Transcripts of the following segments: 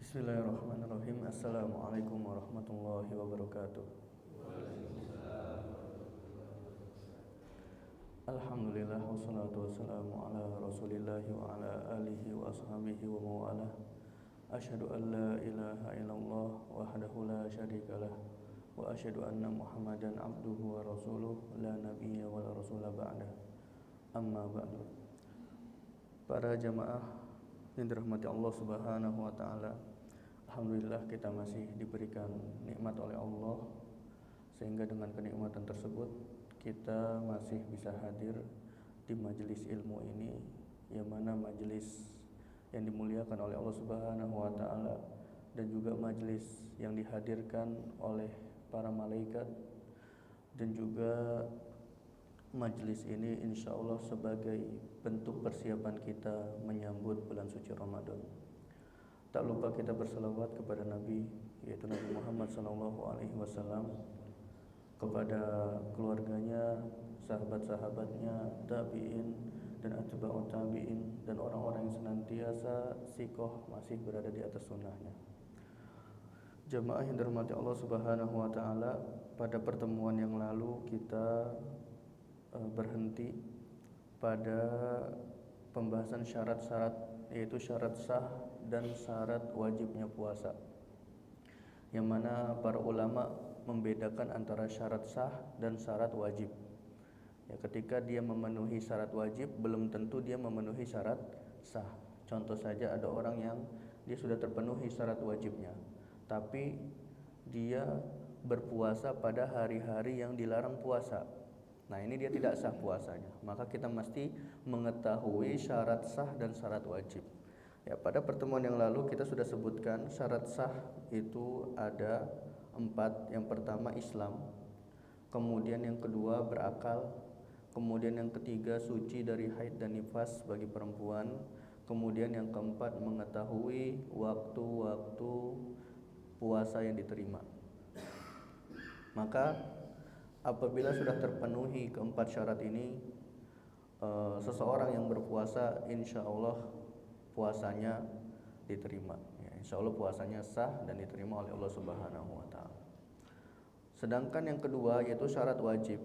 Bismillahirrahmanirrahim. Assalamualaikum warahmatullahi wabarakatuh. Alhamdulillah wassalatu wassalamu ala Rasulillah wa ala alihi wa ashabihi wa mawalah. Asyhadu an la ilaha illallah wahdahu la syarikalah wa asyhadu anna Muhammadan abduhu wa rasuluh la nabiyya wa la rasula ba'dah. Amma ba'du. Para jamaah yang dirahmati Allah Subhanahu wa taala, alhamdulillah kita masih diberikan nikmat oleh Allah, sehingga dengan kenikmatan tersebut kita masih bisa hadir di majelis ilmu ini, yang mana majelis yang dimuliakan oleh Allah Subhanahu wa taala, dan juga majelis yang dihadirkan oleh para malaikat, dan juga majelis ini insya Allah sebagai bentuk persiapan kita menyambut bulan suci Ramadan. Tak lupa kita berselawat kepada Nabi, yaitu Nabi Muhammad SAW, kepada keluarganya, sahabat-sahabatnya, tabi'in dan atba'ut tabi'in, dan orang-orang yang senantiasa sikoh masih berada di atas sunnahnya. Jamaah yang dirahmati Allah Subhanahu wa taala, pada pertemuan yang lalu kita berhenti pada pembahasan syarat-syarat, yaitu syarat sah dan syarat wajibnya puasa, yang mana para ulama membedakan antara syarat sah dan syarat wajib. Ya, ketika dia memenuhi syarat wajib, belum tentu dia memenuhi syarat sah. Contoh saja, ada orang yang dia sudah terpenuhi syarat wajibnya, tapi dia berpuasa pada hari-hari yang dilarang puasa. Nah, ini dia tidak sah puasanya. Maka kita mesti mengetahui syarat sah dan syarat wajib. Ya, pada pertemuan yang lalu kita sudah sebutkan syarat sah itu ada 4. Yang pertama Islam, kemudian yang kedua berakal, kemudian yang ketiga suci dari haid dan nifas bagi perempuan, kemudian yang keempat mengetahui waktu-waktu puasa yang diterima. Maka apabila sudah terpenuhi keempat syarat ini, seseorang yang berpuasa insya Allah puasanya diterima. Ya, insya Allah puasanya sah dan diterima oleh Allah Subhanahu wa taala. Sedangkan yang kedua yaitu syarat wajib.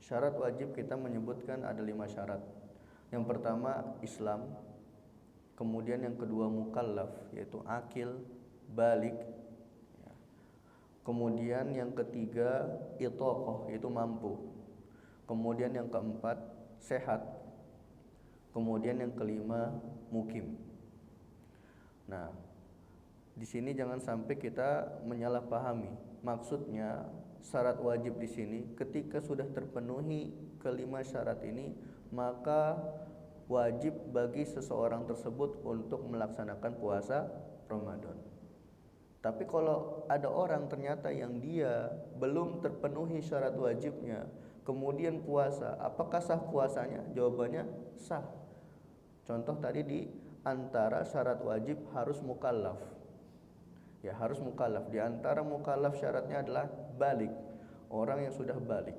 Syarat wajib kita menyebutkan ada 5 syarat. Yang pertama Islam, kemudian yang kedua mukallaf, yaitu akil, balik. Kemudian yang ketiga itoqoh, yaitu mampu. Kemudian yang keempat sehat. Kemudian yang kelima mukim. Nah, di sini jangan sampai kita menyalahpahami. Maksudnya syarat wajib di sini ketika sudah terpenuhi kelima syarat ini, maka wajib bagi seseorang tersebut untuk melaksanakan puasa Ramadan. Tapi kalau ada orang ternyata yang dia belum terpenuhi syarat wajibnya, kemudian puasa, apakah sah puasanya? Jawabannya sah. Contoh tadi, di antara syarat wajib harus mukallaf. Ya, harus mukallaf. Di antara mukallaf syaratnya adalah balik, orang yang sudah balik.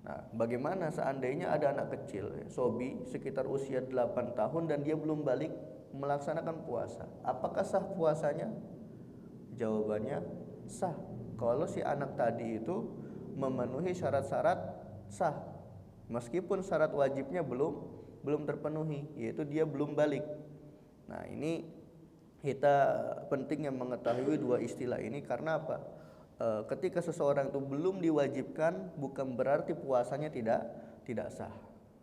Nah, bagaimana seandainya ada anak kecil, sobi, sekitar usia 8 tahun dan dia belum balik melaksanakan puasa? Apakah sah puasanya? Jawabannya sah. Kalau si anak tadi itu memenuhi syarat-syarat sah, meskipun syarat wajibnya belum terpenuhi, yaitu dia belum balik. Nah, ini kita penting yang mengetahui 2 istilah ini. Karena apa? Ketika seseorang itu belum diwajibkan, bukan berarti puasanya tidak sah.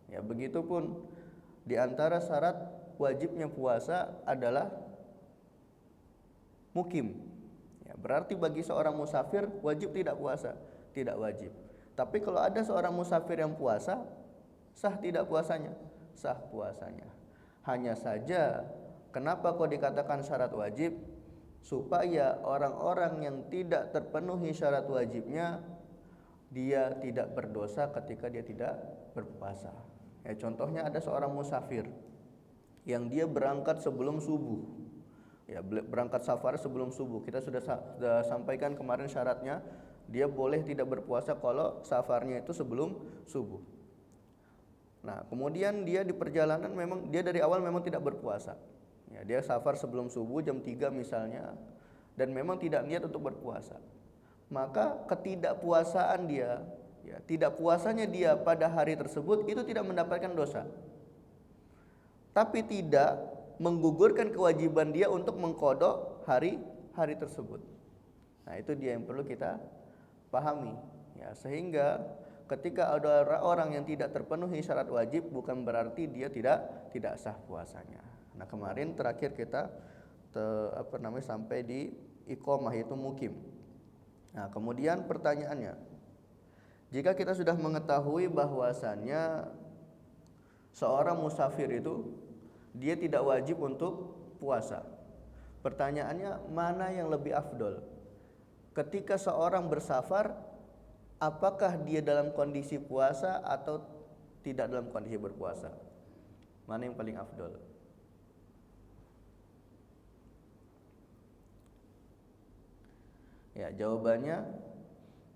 Ya, begitupun di antara syarat wajibnya puasa adalah mukim. Ya, berarti bagi seorang musafir wajib tidak puasa? Tidak wajib. Tapi kalau ada seorang musafir yang puasa, sah tidak puasanya? Sah puasanya. Hanya saja kenapa kok dikatakan syarat wajib? Supaya orang-orang yang tidak terpenuhi syarat wajibnya, dia tidak berdosa ketika dia tidak berpuasa. Ya, contohnya ada seorang musafir yang dia berangkat sebelum subuh. Ya, berangkat safar sebelum subuh. Kita sudah sampaikan kemarin syaratnya, dia boleh tidak berpuasa kalau safarnya itu sebelum subuh. Nah, kemudian dia di perjalanan memang dia dari awal memang tidak berpuasa. Ya, dia safar sebelum subuh jam 3 misalnya, dan memang tidak niat untuk berpuasa. Maka ketidakpuasaan dia, ya, tidak puasanya dia pada hari tersebut itu tidak mendapatkan dosa. Tapi tidak menggugurkan kewajiban dia untuk mengqadha hari tersebut. Nah, itu dia yang perlu kita pahami, ya, sehingga ketika ada orang yang tidak terpenuhi syarat wajib bukan berarti dia tidak sah puasanya. Nah, kemarin terakhir kita sampai di iqamah, yaitu mukim. Nah, kemudian pertanyaannya, jika kita sudah mengetahui bahwasannya seorang musafir itu dia tidak wajib untuk puasa, pertanyaannya mana yang lebih afdol? Ketika seorang bersafar, apakah dia dalam kondisi puasa atau tidak dalam kondisi berpuasa? Mana yang paling afdol? Ya, jawabannya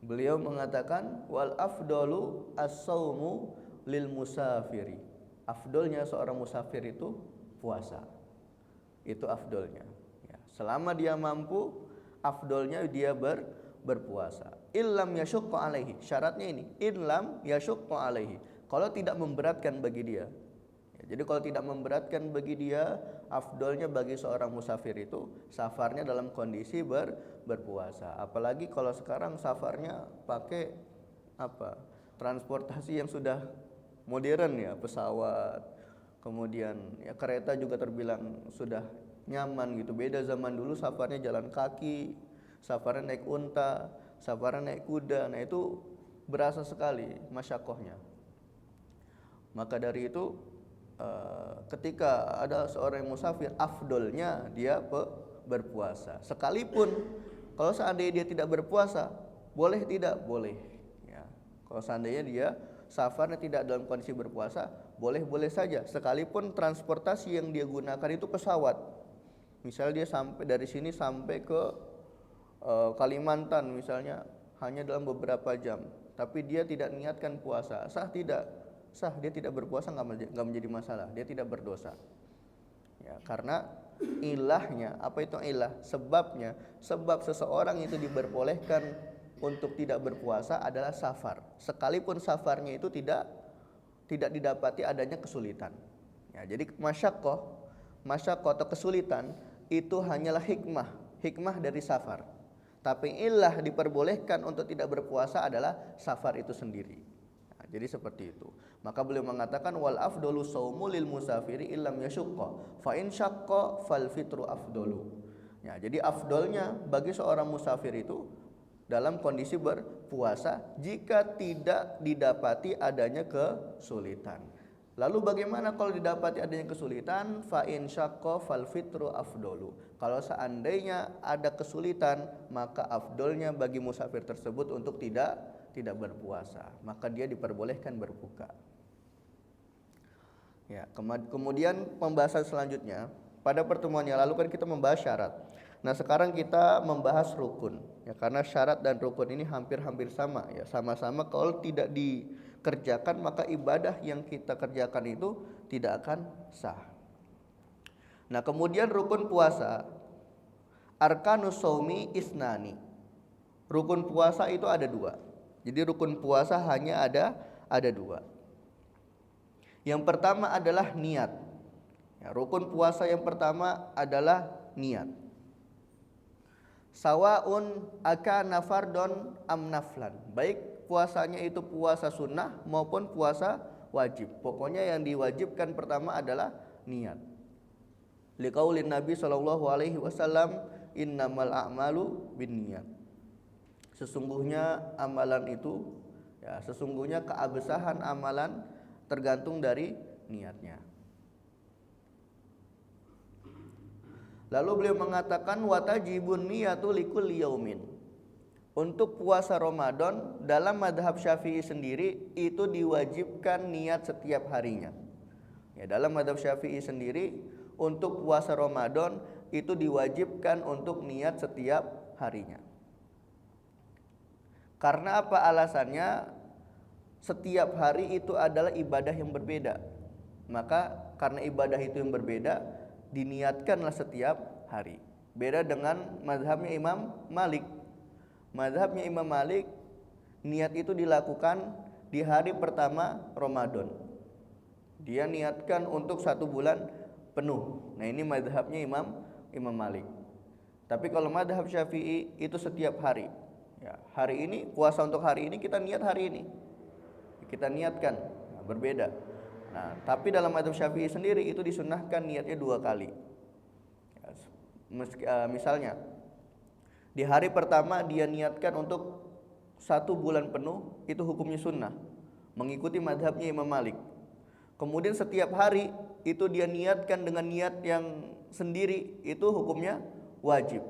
beliau mengatakan wal afdalu as-saumu lil musafiri. Afdolnya seorang musafir itu puasa. Itu afdolnya. Ya, selama dia mampu, afdolnya dia berpuasa. Illam yasyukka alaihi. Syaratnya ini, illam yasyukka alaihi. Kalau tidak memberatkan bagi dia. Ya, jadi kalau tidak memberatkan bagi dia, afdolnya bagi seorang musafir itu safarnya dalam kondisi berpuasa. Apalagi kalau sekarang safarnya pakai transportasi yang sudah modern, ya, pesawat, kemudian ya kereta juga terbilang sudah nyaman gitu. Beda zaman dulu safarnya jalan kaki, safarnya naik unta, safarnya naik kuda. Nah, itu berasa sekali masyakohnya. Maka dari itu ketika ada seorang yang musafir, afdolnya dia berpuasa. Sekalipun kalau seandainya dia tidak berpuasa, boleh tidak? Boleh. Ya. Kalau seandainya dia safarnya tidak dalam kondisi berpuasa, boleh-boleh saja. Sekalipun transportasi yang dia gunakan itu pesawat. Misalnya dia sampai dari sini sampai ke Kalimantan misalnya hanya dalam beberapa jam, tapi dia tidak niatkan puasa, sah tidak? Sah, dia tidak berpuasa, nggak menjadi masalah, dia tidak berdosa. Ya, karena ilahnya, apa itu ilah? Sebabnya, sebab seseorang itu diperbolehkan untuk tidak berpuasa adalah safar. Sekalipun safarnya itu tidak didapati adanya kesulitan. Ya, jadi masyaqqah atau kesulitan itu hanyalah hikmah dari safar. Tapi illah diperbolehkan untuk tidak berpuasa adalah safar itu sendiri. Nah, jadi seperti itu. Maka beliau mengatakan wal afdalu shaumu lil musafiri illam yasyaqqa fa in syaqqa fal fitru afdalu. Ya, jadi afdolnya bagi seorang musafir itu dalam kondisi berpuasa jika tidak didapati adanya kesulitan. Lalu bagaimana kalau didapati adanya kesulitan? Fa in syaqqa fal fitru afdalu. Kalau seandainya ada kesulitan, maka afdolnya bagi musafir tersebut untuk tidak berpuasa, maka dia diperbolehkan berbuka. Ya, kemudian pembahasan selanjutnya, pada pertemuan yang lalu kan kita membahas syarat. Nah, sekarang kita membahas rukun. Ya, karena syarat dan rukun ini hampir-hampir sama, ya, sama-sama kalau tidak dikerjakan maka ibadah yang kita kerjakan itu tidak akan sah. Nah, kemudian rukun puasa, arkanus shaumi isnani. Rukun puasa itu ada 2. Jadi rukun puasa hanya ada 2. Yang pertama adalah niat. Ya, rukun puasa yang pertama adalah niat. Sawaun akana fardon am naflan. Baik puasanya itu puasa sunnah maupun puasa wajib. Pokoknya yang diwajibkan pertama adalah niat. Liqaulin Nabi sallallahu alaihi wasallam, innamal a'malu binniyat. Sesungguhnya amalan itu, ya, sesungguhnya keabsahan amalan tergantung dari niatnya. Lalu beliau mengatakan watajibun niyatu likulli yaumin. Untuk puasa Ramadan dalam madhab Syafi'i sendiri itu diwajibkan niat setiap harinya. Ya, dalam madhab Syafi'i sendiri untuk puasa Ramadan itu diwajibkan untuk niat setiap harinya. Karena apa alasannya? Setiap hari itu adalah ibadah yang berbeda. Maka karena ibadah itu yang berbeda, diniatkanlah setiap hari. Beda dengan mazhabnya Imam Malik. Mazhabnya Imam Malik, niat itu dilakukan di hari pertama Ramadan. Dia niatkan untuk 1 bulan penuh. Nah, ini mazhabnya Imam Malik. Tapi kalau mazhab Syafi'i itu setiap hari. Ya, hari ini puasa untuk hari ini kita niat hari ini. Kita niatkan, nah, berbeda. Nah, tapi dalam mazhab Syafi'i sendiri itu disunnahkan niatnya 2 kali. Misalnya di hari pertama dia niatkan untuk 1 bulan penuh, itu hukumnya sunnah, mengikuti mazhabnya Imam Malik. Kemudian setiap hari itu dia niatkan dengan niat yang sendiri, itu hukumnya wajib.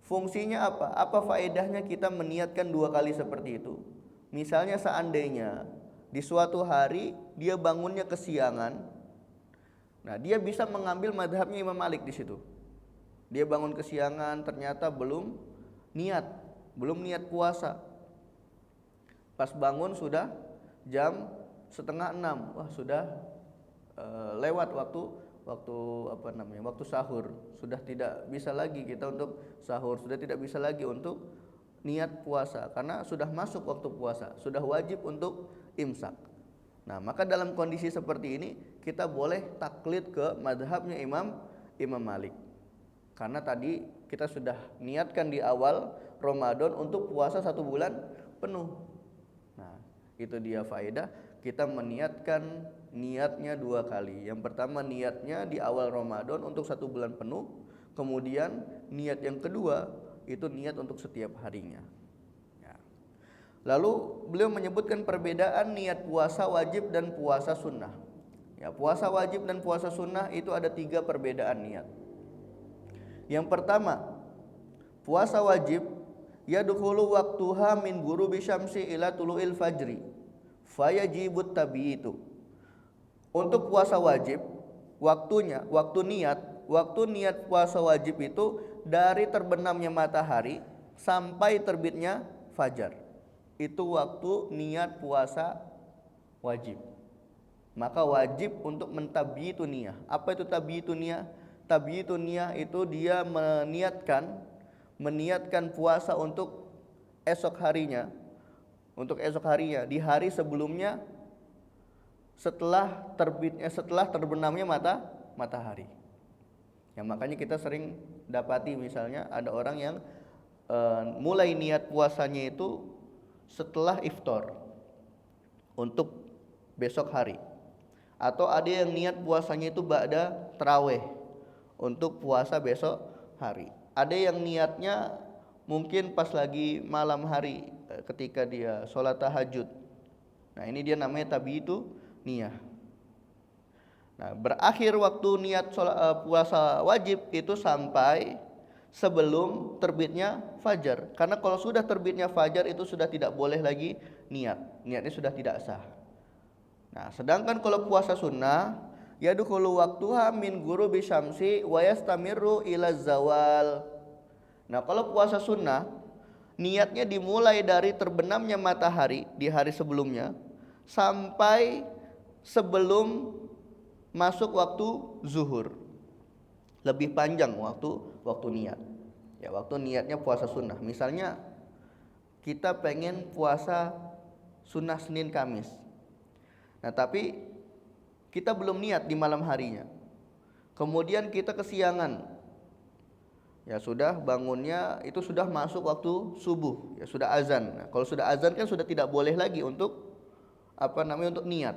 Fungsinya apa? Apa faedahnya kita meniatkan 2 kali seperti itu? Misalnya seandainya di suatu hari dia bangunnya kesiangan, nah dia bisa mengambil mazhabnya Imam Malik di situ. Dia bangun kesiangan, ternyata belum niat puasa. Pas bangun sudah jam 5:30, wah sudah lewat waktu sahur. Sudah tidak bisa lagi kita untuk sahur, sudah tidak bisa lagi untuk niat puasa karena sudah masuk waktu puasa, sudah wajib untuk imsak. Nah, maka dalam kondisi seperti ini kita boleh taklid ke mazhabnya Imam Malik. Karena tadi kita sudah niatkan di awal Ramadan untuk puasa 1 bulan penuh. Nah, itu dia faedah kita meniatkan niatnya 2 kali. Yang pertama niatnya di awal Ramadan untuk 1 bulan penuh. Kemudian niat yang kedua itu niat untuk setiap harinya. Ya. Lalu beliau menyebutkan perbedaan niat puasa wajib dan puasa sunnah. Ya, puasa wajib dan puasa sunnah itu ada 3 perbedaan niat. Yang pertama, puasa wajib yadkhulu waqtuha min ghurubi syamsi ila tulu'il fajri fayajibut tabiitu. Untuk puasa wajib, waktu niat puasa wajib itu dari terbenamnya matahari sampai terbitnya fajar. Itu waktu niat puasa wajib. Maka wajib untuk mentabiitu niyah. Apa itu tabiitu niyah? Tabiitu niyah itu dia meniatkan puasa untuk esok harinya. Untuk esok harinya di hari sebelumnya setelah terbenamnya matahari. Ya, makanya kita sering dapati misalnya ada orang yang mulai niat puasanya itu setelah iftar untuk besok hari. Atau ada yang niat puasanya itu ba'da tarawih untuk puasa besok hari. Ada yang niatnya mungkin pas lagi malam hari ketika dia sholat tahajud. Nah, ini dia namanya tabiitu niyah. Nah, berakhir waktu niat puasa wajib itu sampai sebelum terbitnya fajar. Karena kalau sudah terbitnya fajar itu sudah tidak boleh lagi niatnya sudah tidak sah. Nah, sedangkan kalau puasa sunnah yadkhulu waqtuha min ghurubi syamsi wa yastamiru ila zawal. Nah, kalau puasa sunnah niatnya dimulai dari terbenamnya matahari di hari sebelumnya sampai sebelum masuk waktu zuhur. Lebih panjang waktu niat. Ya, waktu niatnya puasa sunnah. Misalnya kita pengen puasa sunnah Senin Kamis. Nah, tapi kita belum niat di malam harinya. Kemudian kita kesiangan. Ya, sudah bangunnya itu sudah masuk waktu subuh, ya sudah azan. Nah, kalau sudah azan kan sudah tidak boleh lagi untuk untuk niat.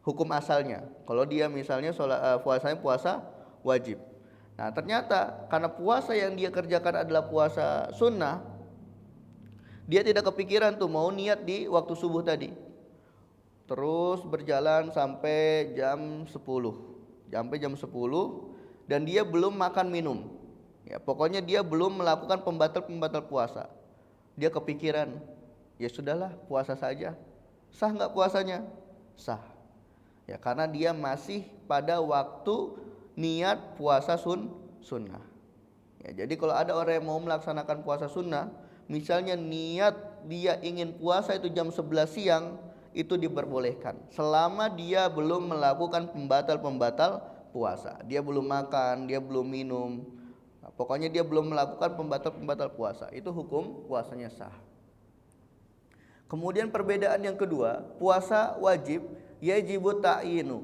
Hukum asalnya. Kalau dia misalnya puasanya puasa wajib. Nah, ternyata karena puasa yang dia kerjakan adalah puasa sunnah, dia tidak kepikiran tuh mau niat di waktu subuh tadi. Terus berjalan sampai jam 10. Sampai jam 10 dan dia belum makan minum. Ya, pokoknya dia belum melakukan pembatal puasa. Dia kepikiran, ya sudahlah puasa saja. Sah enggak puasanya? Sah. Ya, karena dia masih pada waktu niat puasa sunnah. Ya, jadi kalau ada orang yang mau melaksanakan puasa sunnah, misalnya niat dia ingin puasa itu jam 11 siang, itu diperbolehkan selama dia belum melakukan pembatal puasa. Dia belum makan, dia belum minum. Nah, pokoknya dia belum melakukan pembatal-pembatal puasa. Itu hukum puasanya sah. Kemudian perbedaan yang kedua, puasa wajib yajibu ta'yinu.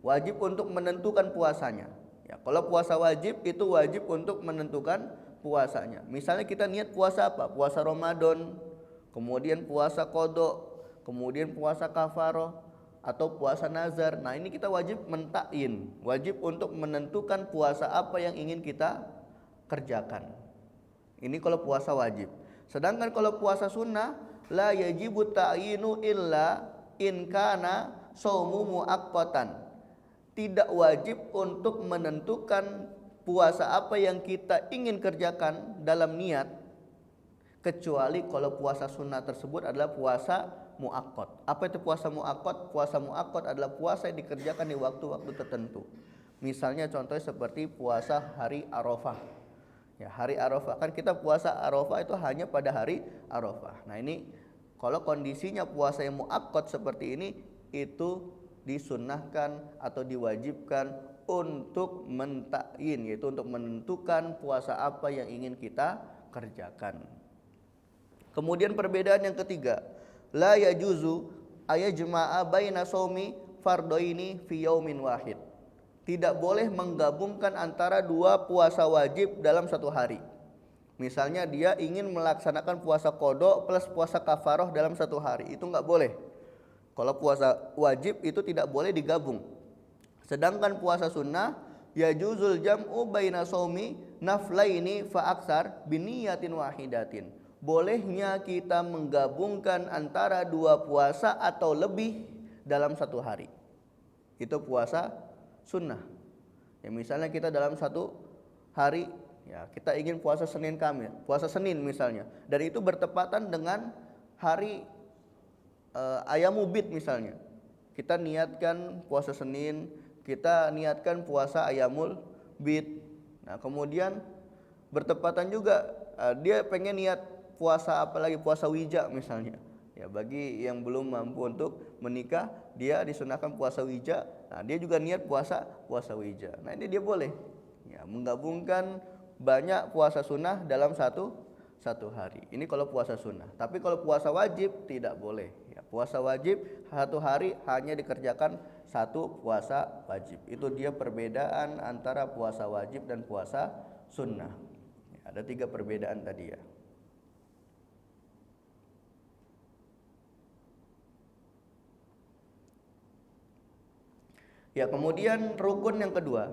Wajib untuk menentukan puasanya. Ya, kalau puasa wajib itu wajib untuk menentukan puasanya. Misalnya kita niat puasa apa? Puasa Ramadan, kemudian puasa qada, kemudian puasa kafaroh atau puasa nazar. Nah, ini kita wajib mentakyin, wajib untuk menentukan puasa apa yang ingin kita kerjakan. Ini kalau puasa wajib. Sedangkan kalau puasa sunnah, la yajibu ta'yinu illa in kana shaumu muaqqatan. Tidak wajib untuk menentukan puasa apa yang kita ingin kerjakan dalam niat, kecuali kalau puasa sunnah tersebut adalah puasa muaqqat. Apa itu puasa muaqqat? Puasa muaqqat adalah puasa yang dikerjakan di waktu-waktu tertentu. Misalnya contohnya seperti puasa hari Arafah. Ya, hari Arafah kan kita puasa Arafah itu hanya pada hari Arafah. Nah, ini kalau kondisinya puasa yang muaqqat seperti ini, itu disunnahkan atau diwajibkan untuk mentakyin, yaitu untuk menentukan puasa apa yang ingin kita kerjakan. Kemudian perbedaan yang ketiga, la yajuzu ayajma'a baina shaumi fardhaini fi yaumin wahid. Tidak boleh menggabungkan antara dua puasa wajib dalam satu hari. Misalnya dia ingin melaksanakan puasa qada plus puasa kafaroh dalam satu hari, itu enggak boleh. Kalau puasa wajib itu tidak boleh digabung. Sedangkan puasa sunnah yajuzul jam'u baina shaumi naflaini fa aksar biniyatin wahidatin. Bolehnya kita menggabungkan antara dua puasa atau lebih dalam satu hari. Itu puasa sunnah. Ya, misalnya kita dalam satu hari, ya kita ingin puasa Senin Kamis, puasa Senin misalnya, dan itu bertepatan dengan hari Ayamul Bid misalnya. Kita niatkan puasa Senin, kita niatkan puasa Ayamul Bid. Nah, kemudian bertepatan juga dia pengen niat puasa apalagi puasa Wija misalnya. Ya, bagi yang belum mampu untuk menikah, dia disunahkan puasa Wija. Nah, dia juga niat puasa Wija. Nah, ini dia boleh ya menggabungkan banyak puasa sunnah dalam satu hari. Ini kalau puasa sunnah. Tapi kalau puasa wajib tidak boleh. Ya, puasa wajib satu hari hanya dikerjakan satu puasa wajib. Itu dia perbedaan antara puasa wajib dan puasa sunnah. Ya, ada 3 perbedaan tadi ya. Ya, kemudian rukun yang kedua.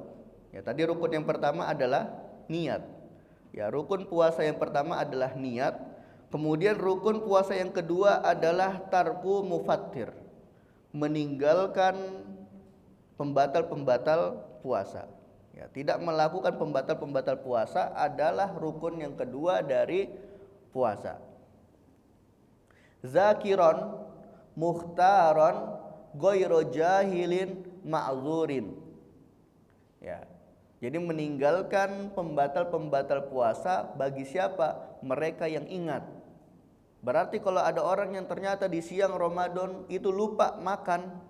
Ya, tadi rukun yang pertama adalah niat. Ya, rukun puasa yang pertama adalah niat. Kemudian rukun puasa yang kedua adalah tarku mufattir, meninggalkan pembatal-pembatal puasa. Ya, tidak melakukan pembatal-pembatal puasa adalah rukun yang kedua dari puasa. Zakiron mukhtaron ghairu jahilin ma'zurin. Ya. Jadi meninggalkan pembatal-pembatal puasa bagi siapa? Mereka yang ingat. Berarti kalau ada orang yang ternyata di siang Ramadan itu lupa makan,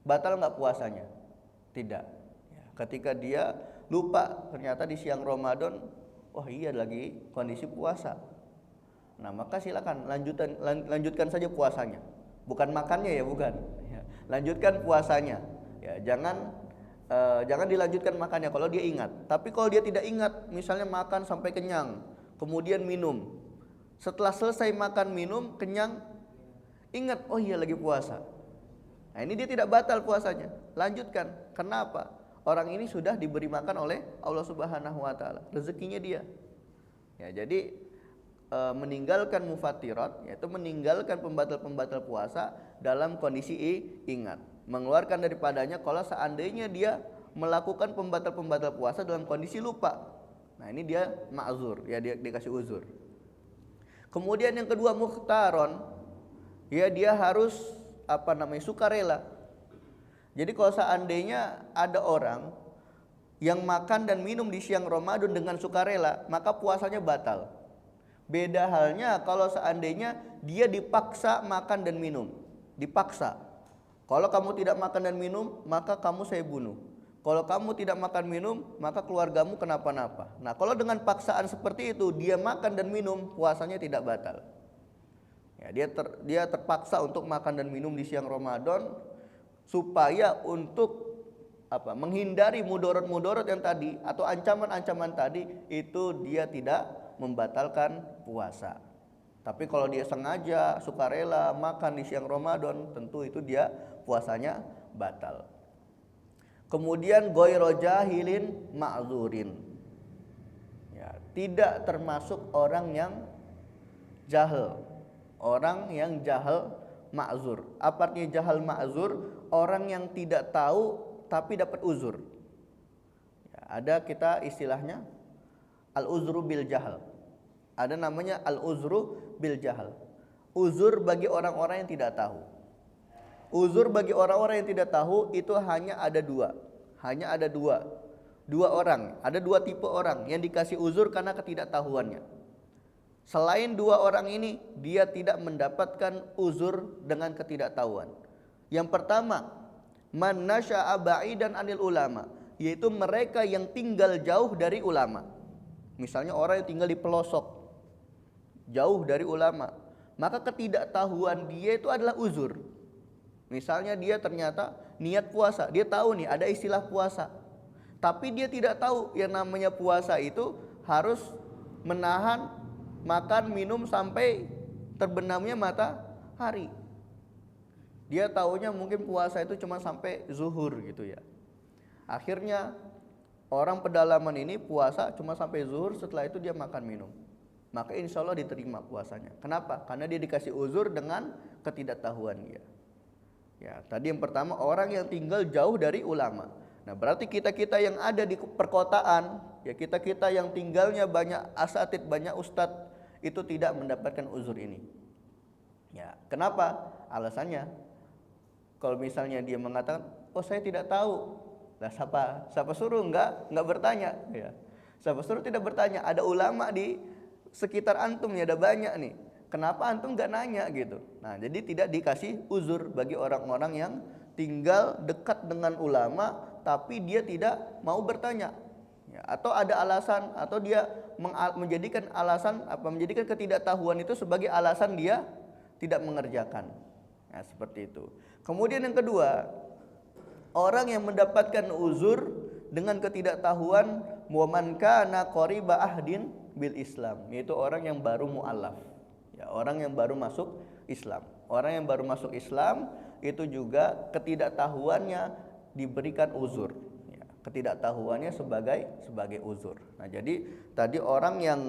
batal nggak puasanya? Tidak. Ya, ketika dia lupa ternyata di siang Ramadan, oh iya lagi kondisi puasa. Nah, maka silakan lanjutkan saja puasanya. Bukan makannya ya, bukan. Ya, lanjutkan puasanya. Ya, jangan dilanjutkan makannya kalau dia ingat. Tapi kalau dia tidak ingat, misalnya makan sampai kenyang, kemudian minum. Setelah selesai makan minum, kenyang, ingat, oh iya lagi puasa. Nah, ini dia tidak batal puasanya. Lanjutkan. Kenapa? Orang ini sudah diberi makan oleh Allah Subhanahu wa taala. Rezekinya dia. Ya, jadi meninggalkan mufattirat, yaitu meninggalkan pembatal-pembatal puasa dalam kondisi ingat. Mengeluarkan daripadanya kalau seandainya dia melakukan pembatal-pembatal puasa dalam kondisi lupa. Nah, ini dia ma'zur, ya dia dikasih uzur. Kemudian yang kedua mukhtaron, ya dia harus sukarela. Jadi kalau seandainya ada orang yang makan dan minum di siang Ramadan dengan sukarela, maka puasanya batal. Beda halnya kalau seandainya dia dipaksa makan dan minum, dipaksa. Kalau kamu tidak makan dan minum, maka kamu saya bunuh. Kalau kamu tidak makan minum, maka keluargamu kenapa-napa. Nah, kalau dengan paksaan seperti itu, dia makan dan minum, puasanya tidak batal. Ya, dia terpaksa untuk makan dan minum di siang Ramadan supaya untuk menghindari mudarat-mudarat yang tadi atau ancaman-ancaman tadi, itu dia tidak membatalkan puasa. Tapi kalau dia sengaja sukarela makan di siang Ramadan, tentu itu dia puasanya batal. Kemudian ghairu jahilin ma'zurin. Ya, tidak termasuk orang yang jahil. Orang yang jahil ma'zur. Apa artinya jahil ma'zur? Orang yang tidak tahu tapi dapat uzur. Ya, ada kita istilahnya al-uzru bil jahal. Ada namanya al-uzru bil jahal. Uzur bagi orang-orang yang tidak tahu. Uzur bagi orang-orang yang tidak tahu itu hanya ada dua. Hanya ada dua orang. Ada dua tipe orang yang dikasih uzur karena ketidaktahuannya. Selain dua orang ini, dia tidak mendapatkan uzur dengan ketidaktahuan. Yang pertama, man nasya'a ba'idan anil ulama, yaitu mereka yang tinggal jauh dari ulama. Misalnya orang yang tinggal di pelosok, jauh dari ulama, maka ketidaktahuan dia itu adalah uzur. Misalnya dia ternyata niat puasa, dia tahu nih ada istilah puasa, tapi dia tidak tahu yang namanya puasa itu harus menahan makan minum sampai terbenamnya matahari. Dia taunya mungkin puasa itu cuma sampai zuhur gitu ya. Akhirnya orang pedalaman ini puasa cuma sampai zuhur, setelah itu dia makan minum. Maka insya Allah diterima puasanya. Kenapa? Karena dia dikasih uzur dengan ketidaktahuan dia. Ya, tadi yang pertama orang yang tinggal jauh dari ulama. Nah, berarti kita-kita yang ada di perkotaan, ya kita-kita yang tinggalnya banyak asatid, banyak ustadz, itu tidak mendapatkan uzur ini. Ya, kenapa? Alasannya, kalau misalnya dia mengatakan, oh saya tidak tahu, lah siapa suruh enggak bertanya, ya. Siapa suruh tidak bertanya? Ada ulama di sekitar antum ya, ada banyak nih. Kenapa antum enggak nanya gitu? Nah, jadi tidak dikasih uzur bagi orang-orang yang tinggal dekat dengan ulama tapi dia tidak mau bertanya. Ya, atau ada alasan, atau dia menjadikan alasan menjadikan ketidaktahuan itu sebagai alasan dia tidak mengerjakan. Nah, seperti itu. Kemudian yang kedua, orang yang mendapatkan uzur dengan ketidaktahuan, man kana qariba ahdin bil Islam, yaitu orang yang baru mu'allaf. Ya, orang yang baru masuk Islam. Orang yang baru masuk Islam itu juga ketidaktahuannya diberikan uzur. Ya, ketidaktahuannya sebagai uzur. Nah, jadi tadi orang yang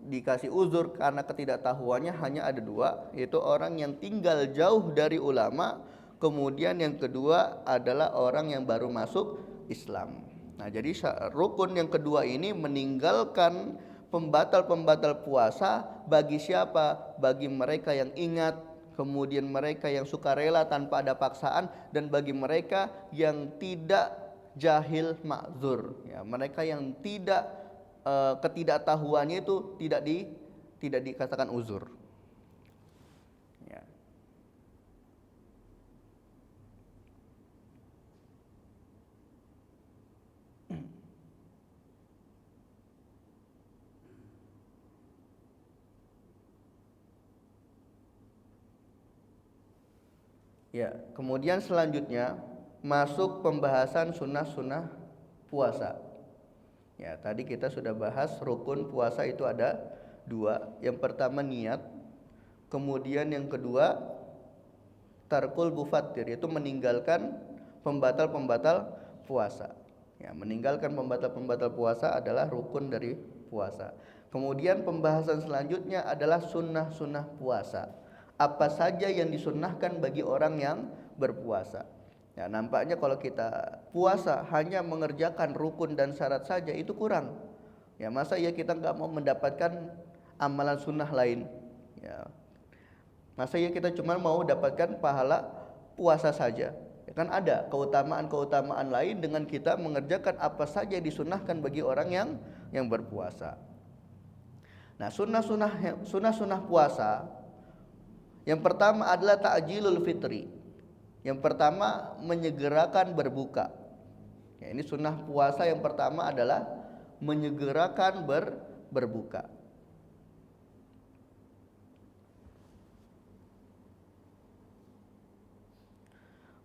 dikasih uzur karena ketidaktahuannya hanya ada dua, yaitu orang yang tinggal jauh dari ulama. Kemudian yang kedua adalah orang yang baru masuk Islam. Nah, jadi rukun yang kedua ini meninggalkan pembatal-pembatal puasa bagi siapa? Bagi mereka yang ingat, kemudian mereka yang sukarela tanpa ada paksaan, dan bagi mereka yang tidak jahil ma'zur. Ya, mereka yang tidak ketidaktahuannya itu tidak dikatakan uzur. Ya. Ya, kemudian selanjutnya masuk pembahasan sunnah-sunnah puasa. Ya, tadi kita sudah bahas rukun puasa itu ada dua. Yang pertama niat, kemudian yang kedua tarkul mufattir, yaitu meninggalkan pembatal-pembatal puasa. Ya, meninggalkan pembatal-pembatal puasa adalah rukun dari puasa. Kemudian pembahasan selanjutnya adalah sunnah-sunnah puasa. Apa saja yang disunnahkan bagi orang yang berpuasa. Ya, nampaknya kalau kita puasa hanya mengerjakan rukun dan syarat saja itu kurang. Ya, masa ya kita nggak mau mendapatkan amalan sunnah lain. Ya, masa ya kita cuma mau dapatkan pahala puasa saja. Ya, kan ada keutamaan-keutamaan lain dengan kita mengerjakan apa saja yang disunnahkan bagi orang yang berpuasa. Nah, sunnah-sunnah puasa, yang pertama adalah ta'jilul fitri. Yang pertama menyegerakan berbuka. Ya, ini sunnah puasa yang pertama adalah menyegerakan berbuka.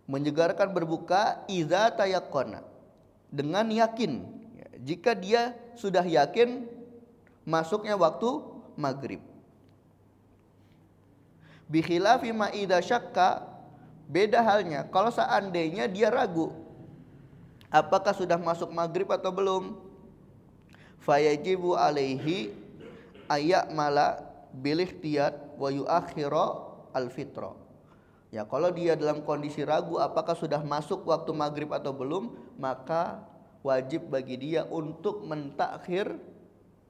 Menyegerakan berbuka iza tayaqqana, dengan yakin. Ya, jika dia sudah yakin masuknya waktu maghrib. Bi khilafi ma idza syakka, beda halnya kalau seandainya dia ragu apakah sudah masuk maghrib atau belum. Fayajibu alaihi ayak mala bil ikhtiyat wa yuakhira al fitra. Ya, kalau dia dalam kondisi ragu apakah sudah masuk waktu maghrib atau belum, maka wajib bagi dia untuk mentakhir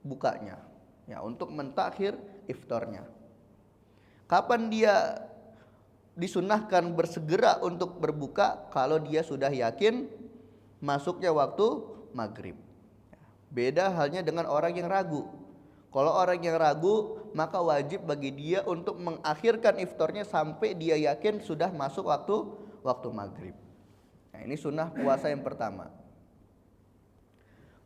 bukanya, ya, untuk mentakhir iftarnya. Kapan dia disunahkan bersegera untuk berbuka? Kalau dia sudah yakin masuknya waktu maghrib. Beda halnya dengan orang yang ragu. Kalau orang yang ragu, maka wajib bagi dia untuk mengakhirkan iftarnya sampai dia yakin sudah masuk waktu maghrib. Nah, ini sunnah puasa yang pertama.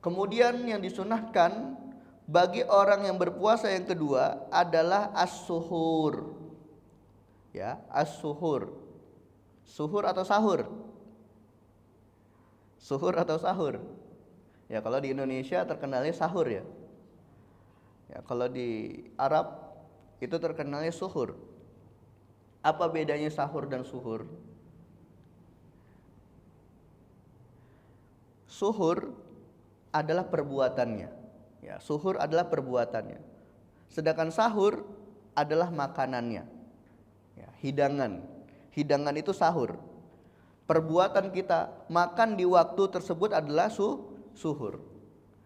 Kemudian yang disunahkan bagi orang yang berpuasa yang kedua adalah as-suhur. Ya, as-suhur. Suhur atau sahur? Suhur atau sahur? Ya, kalau di Indonesia terkenalnya sahur ya. Ya, kalau di Arab itu terkenalnya suhur. Apa bedanya sahur dan suhur? Suhur adalah perbuatannya. Ya, suhur adalah perbuatannya. Sedangkan sahur adalah makanannya. Ya, hidangan. Hidangan itu sahur. Perbuatan kita makan di waktu tersebut adalah suhur.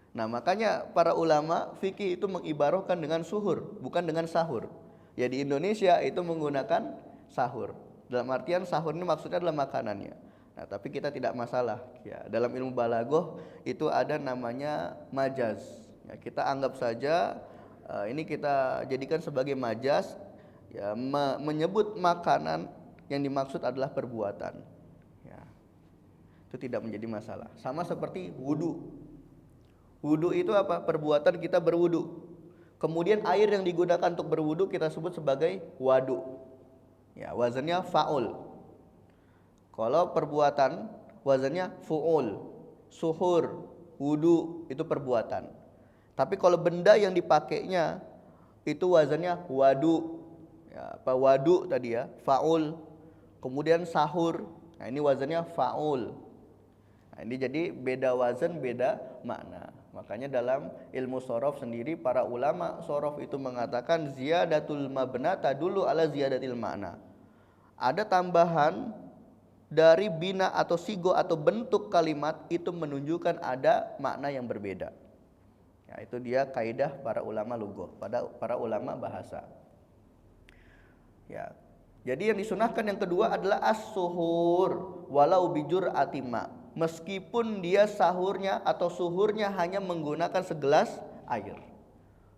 Nah, makanya para ulama fikih itu mengibarahkan dengan suhur, bukan dengan sahur. Ya, di Indonesia itu menggunakan sahur. Dalam artian sahur ini maksudnya adalah makanannya. Nah, tapi kita tidak masalah. Ya, dalam ilmu balaghah itu ada namanya majaz. Ya, kita anggap saja ini kita jadikan sebagai majaz. Ya, menyebut makanan yang dimaksud adalah perbuatan. Ya, itu tidak menjadi masalah. Sama seperti wudu. Wudu itu apa? Perbuatan kita berwudu. Kemudian air yang digunakan untuk berwudu kita sebut sebagai wadu. Ya, wazannya fa'ul. Kalau perbuatan wazannya fu'ul. Suhur, wudu itu perbuatan. Tapi kalau benda yang dipakainya itu wazannya wadu. Ya, apa wadu tadi ya? Fa'ul. Kemudian sahur. Nah, ini wazannya fa'ul. Nah, ini jadi beda wazan, beda makna. Makanya dalam ilmu sorof sendiri para ulama sorof itu mengatakan ziyadatul mabna tadullu ala ziyadatil makna. Ada tambahan dari bina atau sigo atau bentuk kalimat itu menunjukkan ada makna yang berbeda. Ya, itu dia kaidah para ulama lughah, para ulama bahasa. Ya. Jadi yang disunahkan yang kedua adalah as-suhur walau bijur atima. Meskipun dia sahurnya atau suhurnya hanya menggunakan segelas air.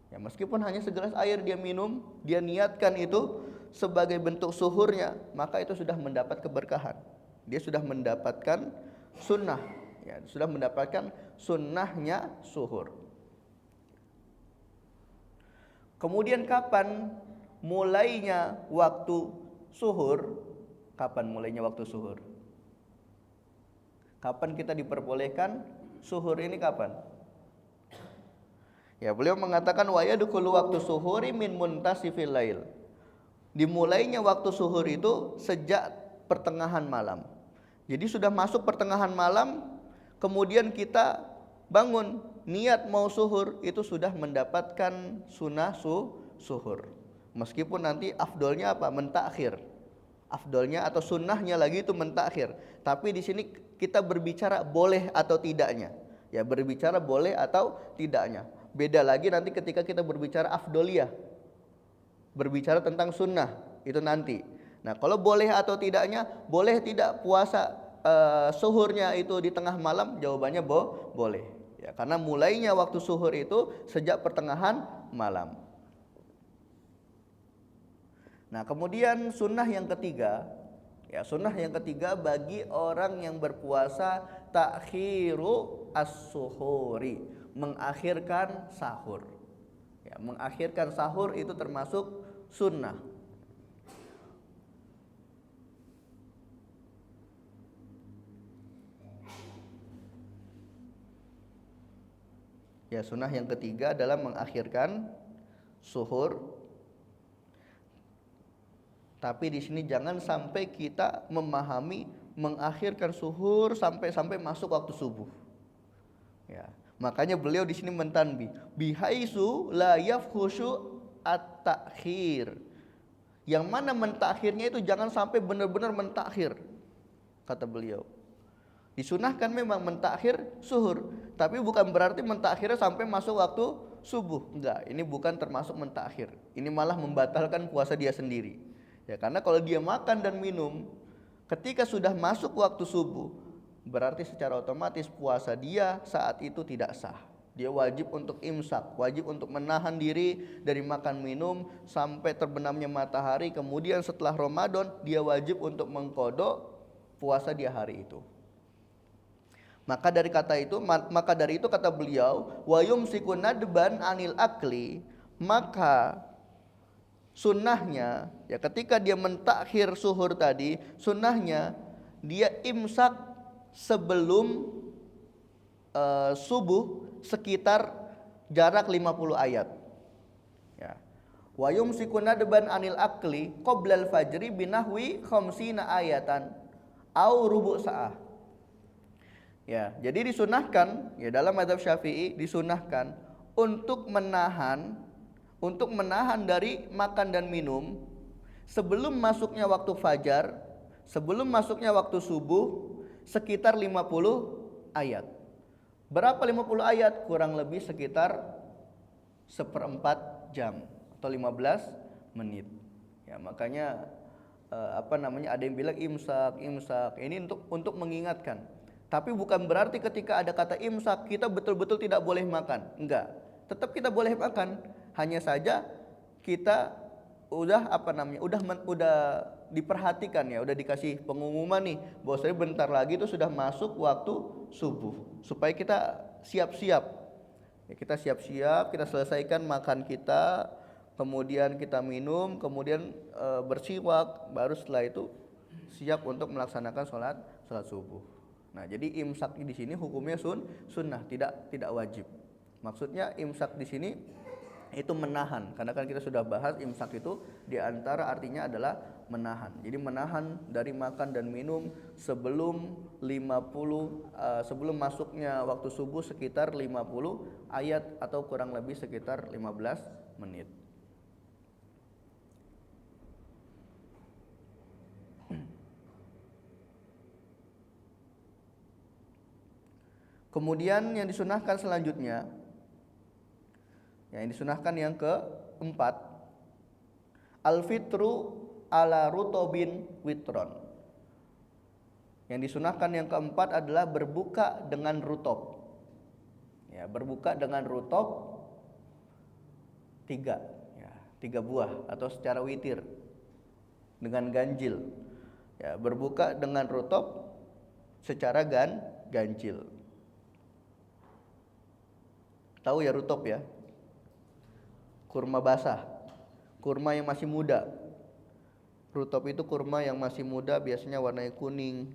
Ya, meskipun hanya segelas air dia minum, dia niatkan itu sebagai bentuk suhurnya, maka itu sudah mendapat keberkahan. Dia sudah mendapatkan sunnah, ya, sudah mendapatkan sunnahnya suhur. Kemudian kapan mulainya waktu suhur? Kapan mulainya waktu suhur? Kapan kita diperbolehkan suhur ini kapan? Ya, beliau mengatakan wa yadkhulu waktu suhuri min muntasifil lail. Dimulainya waktu suhur itu sejak pertengahan malam. Jadi sudah masuk pertengahan malam, kemudian kita bangun niat mau suhur, itu sudah mendapatkan sunnah suhur. Meskipun nanti afdolnya apa? Mentakhir. Afdolnya atau sunnahnya lagi itu mentakhir. Tapi di sini kita berbicara boleh atau tidaknya. Ya, berbicara boleh atau tidaknya. Beda lagi nanti ketika kita berbicara afdoliyah. Berbicara tentang sunnah, itu nanti. Nah, kalau boleh atau tidaknya, boleh tidak puasa suhurnya itu di tengah malam? Jawabannya boleh. Ya, karena mulainya waktu suhur itu sejak pertengahan malam. Nah, kemudian sunnah yang ketiga, ya, sunnah yang ketiga bagi orang yang berpuasa ta'khiru as-suhuri, mengakhirkan sahur. Ya, mengakhirkan sahur itu termasuk sunnah. Ya, sunnah yang ketiga adalah mengakhirkan suhur. Tapi di sini jangan sampai kita memahami mengakhirkan suhur sampai masuk waktu subuh. Ya, makanya beliau di sini mentanbih bihaisu la yafhushu at-ta'khir. Yang mana mentakhirnya itu jangan sampai benar-benar mentakhir. Kata beliau. Disunahkan memang mentakhir suhur, tapi bukan berarti mentakhirnya sampai masuk waktu subuh. Enggak, ini bukan termasuk mentakhir. Ini malah membatalkan puasa dia sendiri. Ya, karena kalau dia makan dan minum ketika sudah masuk waktu subuh, berarti secara otomatis puasa dia saat itu tidak sah. Dia wajib untuk imsak, wajib untuk menahan diri dari makan minum sampai terbenamnya matahari. Kemudian setelah Ramadan dia wajib untuk mengqadha puasa dia hari itu. Maka dari itu kata beliau, wa yumsiku nadban anil akli, maka sunnahnya ya ketika dia mentakhir suhur tadi, sunnahnya dia imsak sebelum subuh sekitar jarak 50 ayat. Ya. Wa yumsiku nadban anil akli qoblal fajri binahwi khamsina ayatan au rubu' sa'ah. Ya, jadi disunahkan ya dalam mazhab Syafi'i disunahkan untuk menahan dari makan dan minum sebelum masuknya waktu fajar, sebelum masuknya waktu subuh sekitar 50 ayat. Berapa 50 ayat? Kurang lebih sekitar 1/4 jam atau 15 menit. Ya, makanya ada yang bilang imsak. Ini untuk mengingatkan. Tapi bukan berarti ketika ada kata imsak kita betul-betul tidak boleh makan. Enggak. Tetap kita boleh makan. Hanya saja kita udah diperhatikan ya, udah dikasih pengumuman nih bahwasanya bentar lagi itu sudah masuk waktu subuh, supaya kita siap-siap. Ya, kita siap-siap, kita selesaikan makan kita, kemudian kita minum, kemudian bersiwak, baru setelah itu siap untuk melaksanakan sholat subuh. Nah, jadi imsak di sini hukumnya sunnah, tidak wajib. Maksudnya imsak di sini itu menahan, karena kan kita sudah bahas imsak itu diantara artinya adalah menahan. Jadi menahan dari makan dan minum sebelum masuknya waktu subuh sekitar 50 ayat atau kurang lebih sekitar 15 menit. Kemudian yang disunahkan selanjutnya, yang disunahkan yang keempat, al-fitru ala rutobin witron. Yang disunahkan yang keempat adalah berbuka dengan rutob. Ya, berbuka dengan rutob 3 buah atau secara witir dengan ganjil. Ya, berbuka dengan rutob secara ganjil. Tahu ya rutob ya? Kurma basah, kurma yang masih muda. Rutob itu kurma yang masih muda, biasanya warnanya kuning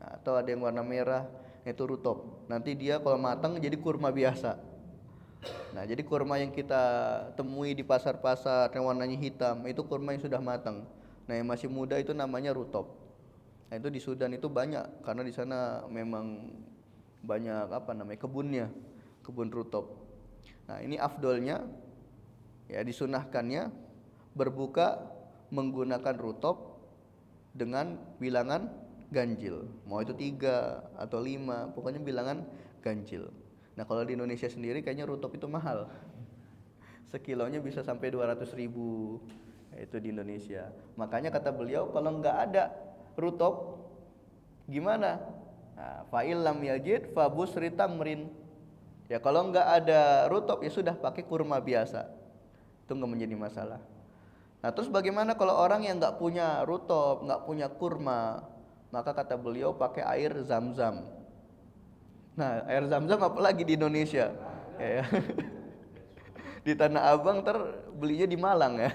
atau ada yang warna merah, itu rutob. Nanti dia kalau matang jadi kurma biasa. Nah, jadi kurma yang kita temui di pasar-pasar yang warnanya hitam, itu kurma yang sudah matang. Nah, yang masih muda itu namanya rutob. Nah, itu di Sudan itu banyak, karena di sana memang banyak kebun rutob. Nah, ini afdolnya ya, disunahkannya berbuka menggunakan rutob dengan bilangan ganjil. Mau itu 3 atau 5, pokoknya bilangan ganjil. Nah, kalau di Indonesia sendiri kayaknya rutob itu mahal. Sekilonya bisa sampai 200.000 itu di Indonesia. Makanya kata beliau kalau nggak ada rutob gimana? Nah, fa'il lam yajid fa busri tamrin. Ya, kalau nggak ada rutob ya sudah pakai kurma biasa. Itu nggak menjadi masalah. Nah, terus bagaimana kalau orang yang nggak punya rutob, nggak punya kurma? Maka kata beliau pakai air zam-zam. Nah, air Zam-Zam apalagi di Indonesia. Ya. Di Tanah Abang belinya di Malang ya.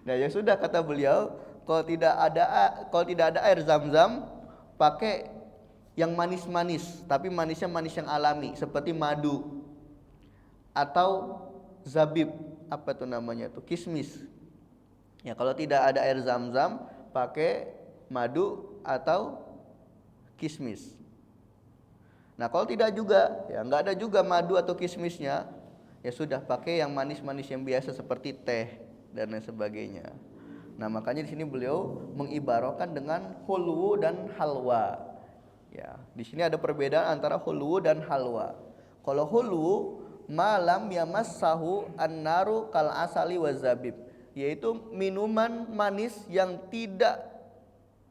Nah, ya sudah kata beliau, kalau tidak ada air Zam-Zam, pakai yang manis-manis, tapi manisnya manis yang alami seperti madu atau zabib, apa tuh namanya tuh, kismis. Ya, kalau tidak ada air Zam-Zam, pakai madu atau kismis. Nah, kalau tidak juga, ya nggak ada juga madu atau kismisnya, ya sudah pakai yang manis-manis yang biasa seperti teh dan lain sebagainya. Nah, makanya di sini beliau mengibaratkan dengan hulwu dan halwa. Ya, di sini ada perbedaan antara hulwu dan halwa. Kalau hulwu, malam yamassahu annaru kal asali wazabib, yaitu minuman manis yang tidak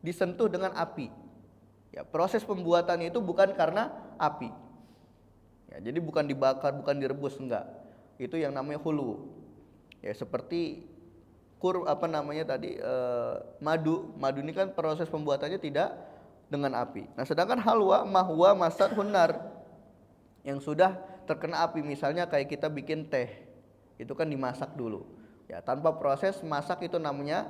disentuh dengan api. Ya, proses pembuatannya itu bukan karena api. Ya, jadi bukan dibakar, bukan direbus, enggak. Itu yang namanya hulu. Ya, seperti madu. Madu ini kan proses pembuatannya tidak dengan api. Nah, sedangkan halwa mahwa masat hunar, yang sudah terkena api, misalnya kayak kita bikin teh. Itu kan dimasak dulu. Ya, tanpa proses masak itu namanya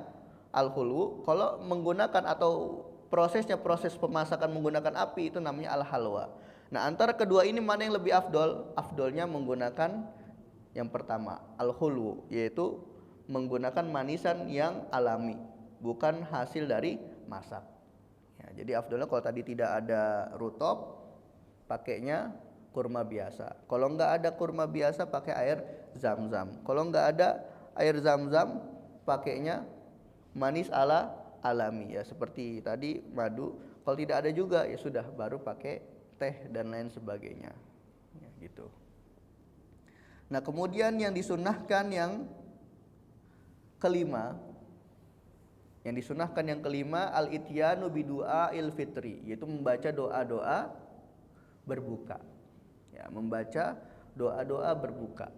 al-hulu. Kalau menggunakan atau proses pemasakan menggunakan api itu namanya al-halwa. Nah, antara kedua ini mana yang lebih afdol? Afdolnya menggunakan yang pertama, al-hulu, yaitu menggunakan manisan yang alami, bukan hasil dari masak. Ya, jadi afdolnya kalau tadi tidak ada rutop, pakainya kurma biasa. Kalau enggak ada kurma biasa, pakai air Zam-Zam. Kalau enggak ada air Zam-Zam, pakainya manis alami, ya seperti tadi madu. Kalau tidak ada juga, ya sudah, baru pakai teh dan lain sebagainya, ya, gitu. Nah, kemudian yang disunahkan yang kelima, al-ityanu bidu'ail fitri, yaitu membaca doa-doa berbuka. Ya, membaca doa-doa berbuka.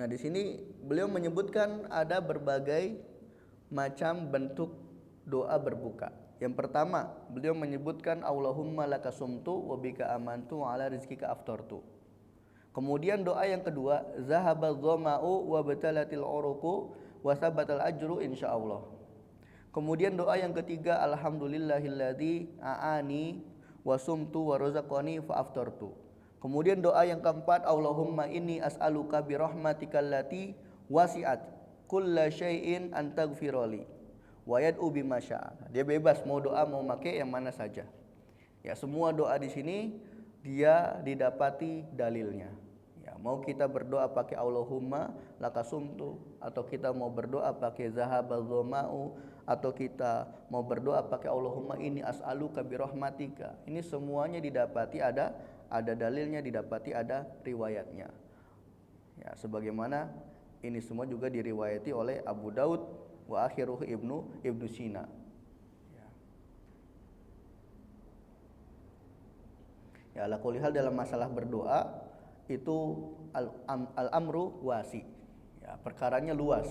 Nah, di sini beliau menyebutkan ada berbagai macam bentuk doa berbuka. Yang pertama, beliau menyebutkan Allahumma laka sumtu wa bika amantu wa ala rizkika aftartu. Kemudian doa yang kedua, zahabal dhama'u wa batalatil uruqu wa sabatal ajru insyaallah. Kemudian doa yang ketiga, alhamdulillahilladzi a'ani wa sumtu wa razaqani fa aftartu. Kemudian doa yang keempat, Allahumma inni as'aluka bi rahmatikal lati wasi'at kulla syai'in an taghfirali wa yad'u bima syaa. Dia bebas mau doa mau pakai yang mana saja. Ya, semua doa di sini dia didapati dalilnya. Ya, mau kita berdoa pakai Allahumma lakasumtu, atau kita mau berdoa pakai zahabal dhama'u, atau kita mau berdoa pakai Allahumma inni as'aluka bi rahmatika. Ini semuanya didapati ada dalilnya, didapati ada riwayatnya. Ya, sebagaimana ini semua juga diriwayati oleh Abu Daud wa akhiruhu Ibnu Sina. Ya, ala kulli hal dalam masalah berdoa itu al-amru wasi. Ya, perkaranya luas.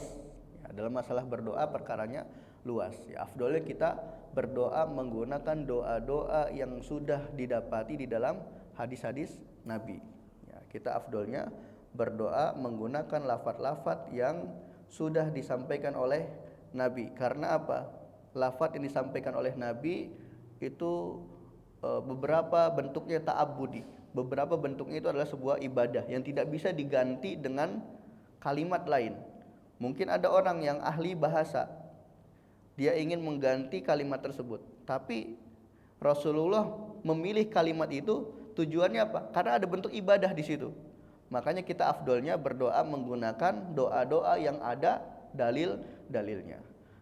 Ya, dalam masalah berdoa perkaranya luas. Ya, afdolnya kita berdoa menggunakan doa-doa yang sudah didapati di dalam hadis-hadis Nabi. Ya, kita afdolnya berdoa menggunakan lafaz-lafaz yang sudah disampaikan oleh Nabi. Karena apa? Lafaz yang disampaikan oleh Nabi itu beberapa bentuknya ta'abbudi. Beberapa bentuknya itu adalah sebuah ibadah yang tidak bisa diganti dengan kalimat lain. Mungkin ada orang yang ahli bahasa, dia ingin mengganti kalimat tersebut, tapi Rasulullah memilih kalimat itu tujuannya apa? Karena ada bentuk ibadah di situ. Makanya kita afdolnya berdoa menggunakan doa-doa yang ada dalilnya.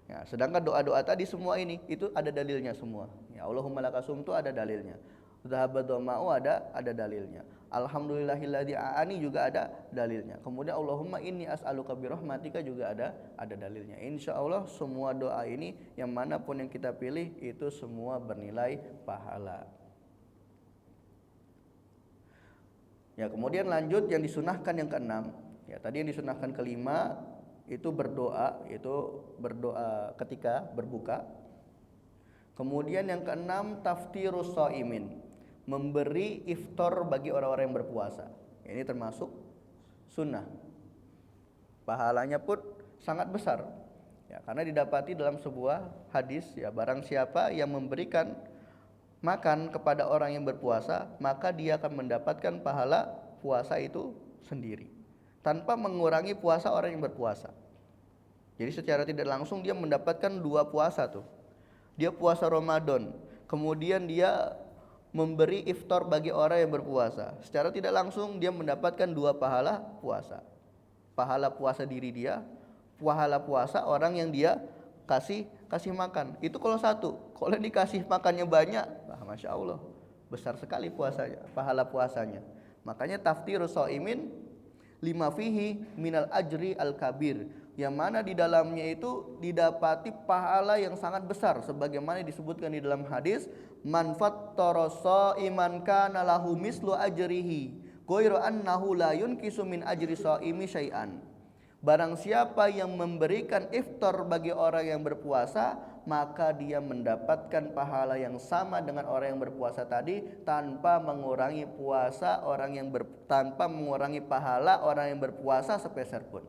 Ya, sedangkan doa-doa tadi semua ini itu ada dalilnya semua. Ya, Allahumma lakasumtu ada dalilnya. Zahabad dhama'u ada dalilnya. Alhamdulillahilladzi a'ani juga ada dalilnya. Kemudian Allahumma inni as'aluka bi rahmatika juga ada dalilnya. Insyaallah semua doa ini yang manapun yang kita pilih itu semua bernilai pahala. Ya, kemudian lanjut yang disunahkan yang keenam, Ya, tadi yang disunahkan kelima itu berdoa, yaitu berdoa ketika berbuka. Kemudian yang keenam taftirus shaimin, memberi iftar bagi orang-orang yang berpuasa. Ini termasuk sunnah. Pahalanya pun sangat besar. Ya, karena didapati dalam sebuah hadis, ya, barang siapa yang memberikan makan kepada orang yang berpuasa, maka dia akan mendapatkan pahala puasa itu sendiri, tanpa mengurangi puasa orang yang berpuasa. Jadi secara tidak langsung dia mendapatkan dua puasa tuh. Dia puasa Ramadan, kemudian dia memberi iftar bagi orang yang berpuasa. Secara tidak langsung dia mendapatkan dua pahala puasa. Pahala puasa diri dia, pahala puasa orang yang dia kasih makan. Itu kalau satu. Kalau dikasih makannya banyak, masya Allah, besar sekali puasanya, pahala puasanya. Makanya taftirus shaimin lima fihi minal ajri al kabir, yang mana di dalamnya itu didapati pahala yang sangat besar, sebagaimana disebutkan di dalam hadis, man fattara shaiman kana lahu mislu ajrihi ghairu annahu la yunkisu min ajri shaimi syai'an. Barang siapa yang memberikan iftar bagi orang yang berpuasa, maka dia mendapatkan pahala yang sama dengan orang yang berpuasa tadi, tanpa mengurangi tanpa mengurangi pahala orang yang berpuasa sepeser pun.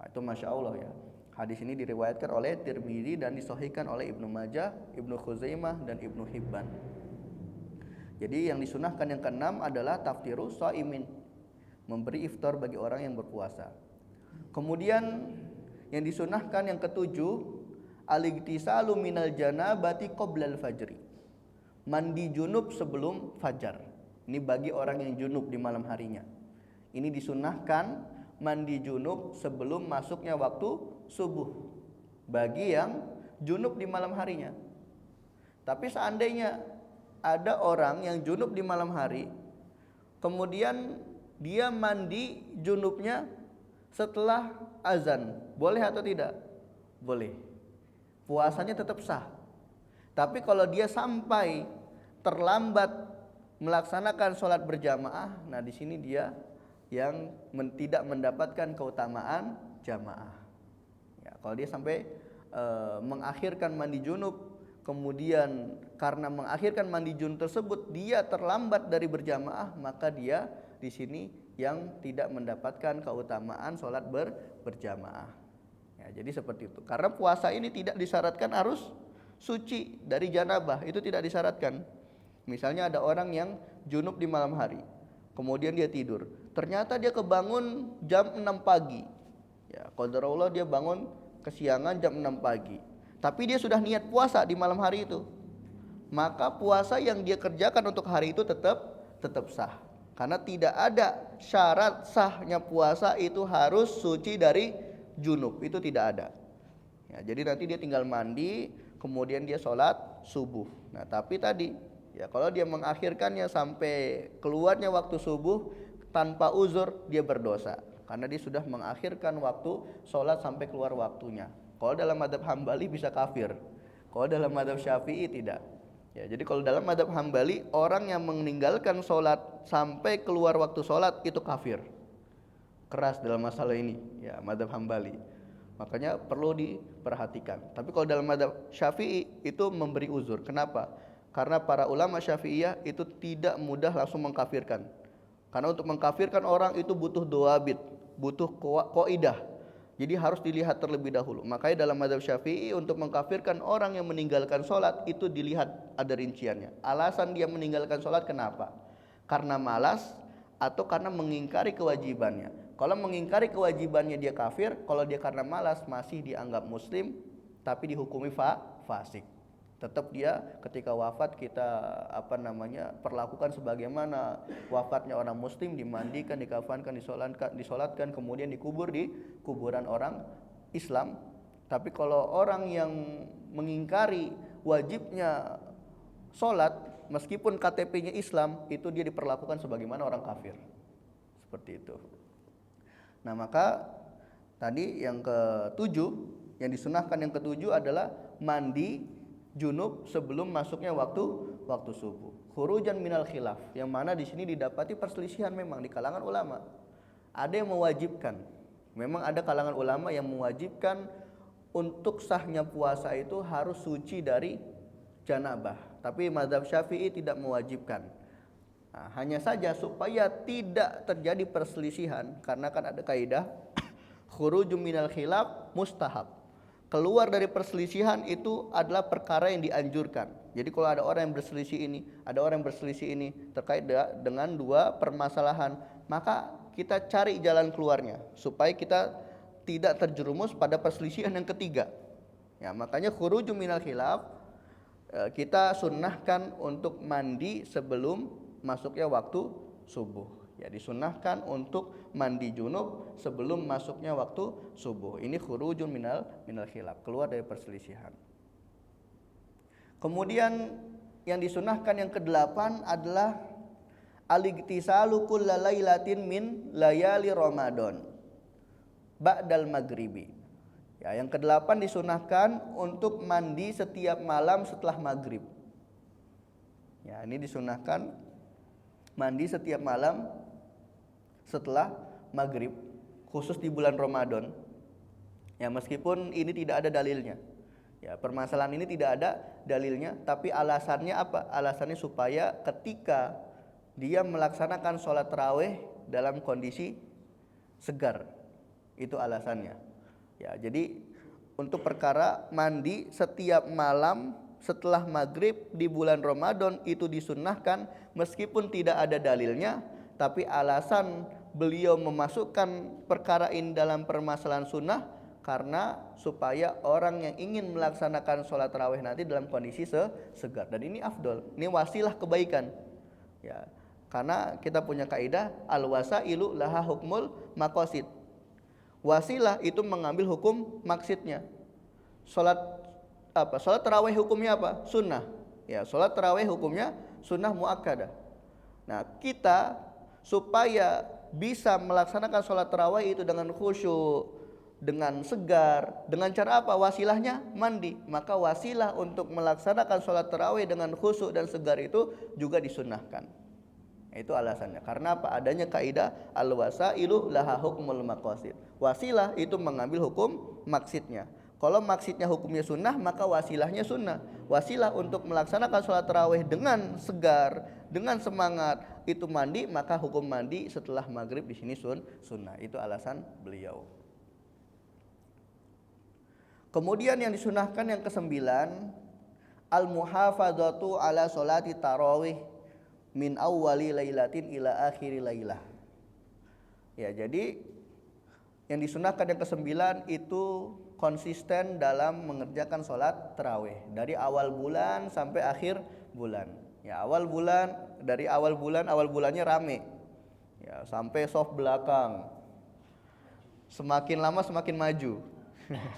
Nah, itu masya Allah ya. Hadis ini diriwayatkan oleh Tirmidzi dan disahihkan oleh Ibnu Majah, Ibnu Khuzaimah dan Ibnu Hibban. Jadi yang disunahkan yang keenam adalah taftirus shaimin, memberi iftar bagi orang yang berpuasa. Kemudian yang disunahkan yang ketujuh, al-igtisalu minal janabati qoblal fajri, mandi junub sebelum fajar. Ini bagi orang yang junub di malam harinya. Ini disunahkan mandi junub sebelum masuknya waktu subuh bagi yang junub di malam harinya. Tapi seandainya ada orang yang junub di malam hari, kemudian dia mandi junubnya setelah azan, boleh atau tidak? Boleh. Puasanya tetap sah. Tapi kalau dia sampai terlambat melaksanakan sholat berjamaah, nah di sini dia yang tidak mendapatkan keutamaan jamaah. Ya, kalau dia sampai mengakhirkan mandi junub, kemudian karena mengakhirkan mandi junub tersebut dia terlambat dari berjamaah, maka dia di sini yang tidak mendapatkan keutamaan sholat berjamaah. Ya, jadi seperti itu. Karena puasa ini tidak disyaratkan harus suci dari janabah, itu tidak disyaratkan. Misalnya ada orang yang junub di malam hari, kemudian dia tidur, ternyata dia kebangun jam 6 pagi. Ya, qadarullah dia bangun kesiangan jam 6 pagi. Tapi dia sudah niat puasa di malam hari itu. Maka puasa yang dia kerjakan untuk hari itu tetap sah. Karena tidak ada syarat sahnya puasa itu harus suci dari junub, itu tidak ada. Ya, jadi nanti dia tinggal mandi, kemudian dia sholat subuh. Nah, tapi tadi ya kalau dia mengakhirkannya sampai keluarnya waktu subuh tanpa uzur, dia berdosa. Karena dia sudah mengakhirkan waktu sholat sampai keluar waktunya. Kalau dalam mazhab Hambali bisa kafir. Kalau dalam mazhab Syafi'i tidak. Ya, jadi kalau dalam mazhab Hambali, orang yang meninggalkan sholat sampai keluar waktu sholat itu kafir. Keras dalam masalah ini, ya, mazhab Hambali. Makanya perlu diperhatikan. Tapi kalau dalam mazhab Syafi'i itu memberi uzur. Kenapa? Karena para ulama Syafi'iyah itu tidak mudah langsung mengkafirkan. Karena untuk mengkafirkan orang itu butuh doabit, butuh kaidah. Jadi harus dilihat terlebih dahulu. Makanya dalam mazhab Syafi'i untuk mengkafirkan orang yang meninggalkan sholat itu dilihat ada rinciannya. Alasan dia meninggalkan sholat kenapa? Karena malas atau karena mengingkari kewajibannya. Kalau mengingkari kewajibannya dia kafir. Kalau dia karena malas masih dianggap muslim, tapi dihukumi fasik. Tetap dia ketika wafat kita perlakukan sebagaimana wafatnya orang muslim, dimandikan, dikafankan, disolatkan, kemudian dikubur di kuburan orang Islam. Tapi kalau orang yang mengingkari wajibnya solat meskipun KTP-nya Islam, itu dia diperlakukan sebagaimana orang kafir. Seperti itu. Nah, maka tadi yang ketujuh, yang disunahkan yang ketujuh adalah mandi junub sebelum masuknya waktu subuh. Khurujan minal khilaf, yang mana di sini didapati perselisihan memang di kalangan ulama. Ada yang mewajibkan. Memang ada kalangan ulama yang mewajibkan untuk sahnya puasa itu harus suci dari janabah. Tapi mazhab Syafi'i tidak mewajibkan. Nah, hanya saja supaya tidak terjadi perselisihan, karena kan ada kaidah khurujum minal khilaf mustahab. Keluar dari perselisihan itu adalah perkara yang dianjurkan. Jadi kalau ada orang yang berselisih ini, ada orang yang berselisih ini terkait dengan dua permasalahan, maka kita cari jalan keluarnya supaya kita tidak terjerumus pada perselisihan yang ketiga. Ya, makanya khurujum minal khilaf kita sunnahkan untuk mandi sebelum masuknya waktu subuh. Ya, disunnahkan untuk mandi junub sebelum masuknya waktu subuh. Ini khurujun minal khilaf, keluar dari perselisihan. Kemudian yang disunnahkan yang ke-8 adalah al-igtisalu kullalailatin min layali Ramadan ba'dal maghribi. Ya, yang ke-8 disunahkan untuk mandi setiap malam setelah maghrib. Ya, ini disunahkan mandi setiap malam setelah maghrib, khusus di bulan Ramadan. Ya, meskipun ini tidak ada dalilnya. Ya, permasalahan ini tidak ada dalilnya, tapi alasannya apa? Alasannya supaya ketika dia melaksanakan sholat tarawih dalam kondisi segar. Itu alasannya. Ya, jadi untuk perkara mandi setiap malam setelah maghrib di bulan Ramadan itu disunnahkan meskipun tidak ada dalilnya, tapi alasan beliau memasukkan perkara ini dalam permasalahan sunnah karena supaya orang yang ingin melaksanakan sholat tarawih nanti dalam kondisi segar, dan ini afdol, ini wasilah kebaikan. Ya, karena kita punya kaidah al-wasailu laha hukmul maqasid. Wasilah itu mengambil hukum maksudnya. Sholat tarawih hukumnya apa? Sunnah. Ya, sholat tarawih hukumnya sunnah muakkadah. Nah, kita supaya bisa melaksanakan sholat tarawih itu dengan khusyuk, dengan segar, dengan cara apa? Wasilahnya mandi. Maka wasilah untuk melaksanakan sholat tarawih dengan khusyuk dan segar itu juga disunnahkan. Itu alasannya. Karena apa? Adanya kaidah al-wasailu laha hukmul maqasid. Wasilah itu mengambil hukum maksudnya. Kalau maksudnya hukumnya sunnah, maka wasilahnya sunnah. Wasilah untuk melaksanakan sholat tarawih dengan segar, dengan semangat, itu mandi, maka hukum mandi setelah maghrib di sini sunnah. Itu alasan beliau. Kemudian yang disunahkan yang ke-9, al-muhafadzatu ala sholati tarawih min awwali lailatin ila akhiri lailah. Ya, jadi yang disunahkan yang ke-9 itu konsisten dalam mengerjakan sholat tarawih dari awal bulan sampai akhir bulan. Ya, awal bulannya rame. Ya, sampai soft belakang. Semakin lama semakin maju.